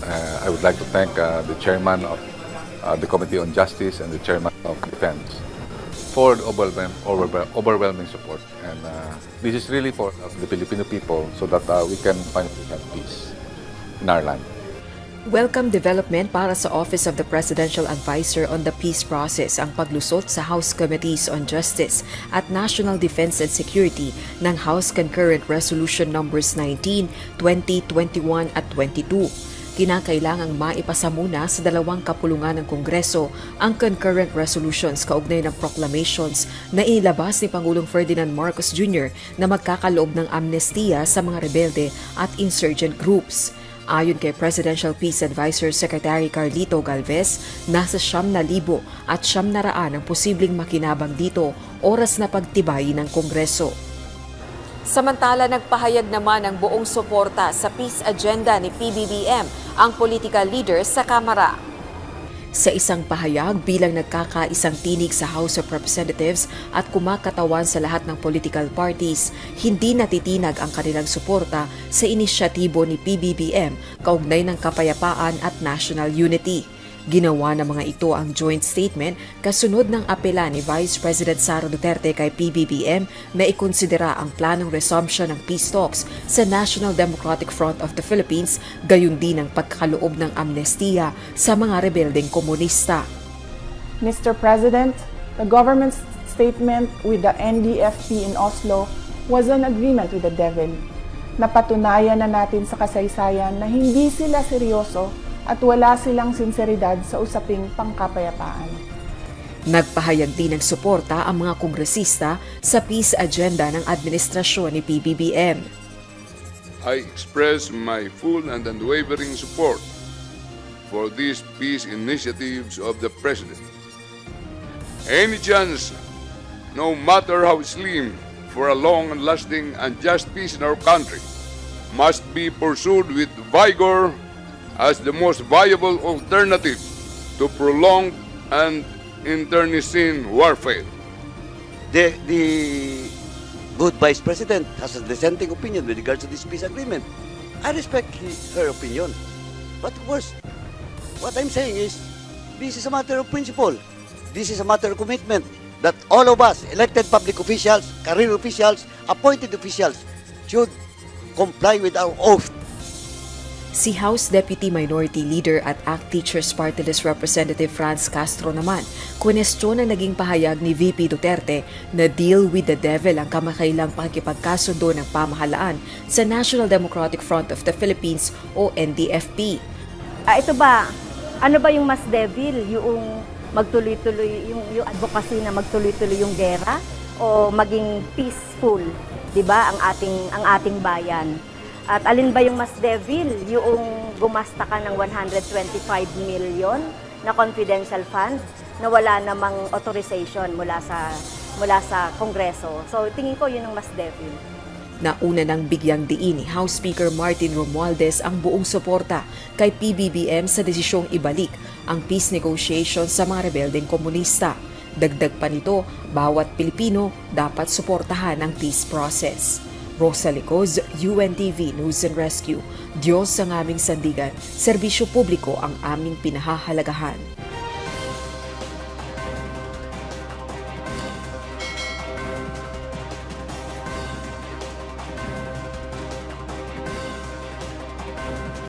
I would like to thank the chairman of the Committee on Justice and the chairman of Defense for the overwhelming support. And this is really for the Filipino people so that we can finally have peace in our land. Welcome development para sa Office of the Presidential Advisor on the Peace Process ang paglusot sa House Committees on Justice at National Defense and Security ng House Concurrent Resolution Numbers 19, 20, 21 at 22. Kinakailangang maipasa muna sa dalawang kapulungan ng Kongreso ang concurrent resolutions kaugnay ng proclamations na inilabas ni Pangulong Ferdinand Marcos Jr. na magkakaloob ng amnestiya sa mga rebelde at insurgent groups. Ayon kay Presidential Peace Advisor Secretary Carlito Galvez, nasa 9,000 at 900 ang posibleng makinabang dito oras na pagtibayin ng Kongreso. Samantala, nagpahayag naman ng buong suporta sa peace agenda ni PBBM ang political leaders sa Kamara. Sa isang pahayag bilang nagkakaisang tinig sa House of Representatives at kumakatawan sa lahat ng political parties, hindi natitinag ang kanilang suporta sa inisyatibo ni PBBM kaugnay ng kapayapaan at national unity. Ginawa ng mga ito ang joint statement kasunod ng apela ni Vice President Sara Duterte kay PBBM na ikonsidera ang planong resumption ng peace talks sa National Democratic Front of the Philippines, gayon din ang pagkaloob ng amnestiya sa mga rebeldeng komunista. Mr. President, the government's statement with the NDFP in Oslo was an agreement with the devil. Napatunayan na natin sa kasaysayan na hindi sila seryoso at wala silang sinseridad sa usaping pangkapayapaan. Nagpahayag din ng suporta ang mga kongresista sa peace agenda ng administrasyon ni PBBM. I express my full and unwavering support for these peace initiatives of the President. Any chance, no matter how slim, for a long and lasting and just peace in our country must be pursued with vigor as the most viable alternative to prolonged and internecine warfare. The good Vice President has a dissenting opinion with regards to this peace agreement. I respect her opinion. But of course, what I'm saying is, this is a matter of principle. This is a matter of commitment that all of us, elected public officials, career officials, appointed officials, should comply with our oath. Si House Deputy Minority Leader at ACT Teachers Party List Representative Franz Castro naman, kunestyon ang naging pahayag ni VP Duterte na deal with the devil ang kamakailang pakikipagkasundo ng pamahalaan sa National Democratic Front of the Philippines o NDFP. Ito ba, ano ba yung mas devil? Yung magtuloy-tuloy, yung advocacy na magtuloy-tuloy yung gera o maging peaceful, 'di ba, ang ating bayan? At alin ba yung mas devil? Yung gumasta ka ng 125 million na confidential fund na wala namang authorization mula sa Kongreso. So tingin ko yun ang mas devil. Nauna nang bigyang diin ni House Speaker Martin Romualdez ang buong suporta kay PBBM sa desisyong ibalik ang peace negotiations sa mga rebeldeng komunista. Dagdag pa nito, bawat Pilipino dapat suportahan ang peace process. Rosa Licoz, UNTV News and Rescue. Diyos ang aming sandigan, serbisyo publiko ang aming pinahahalagahan.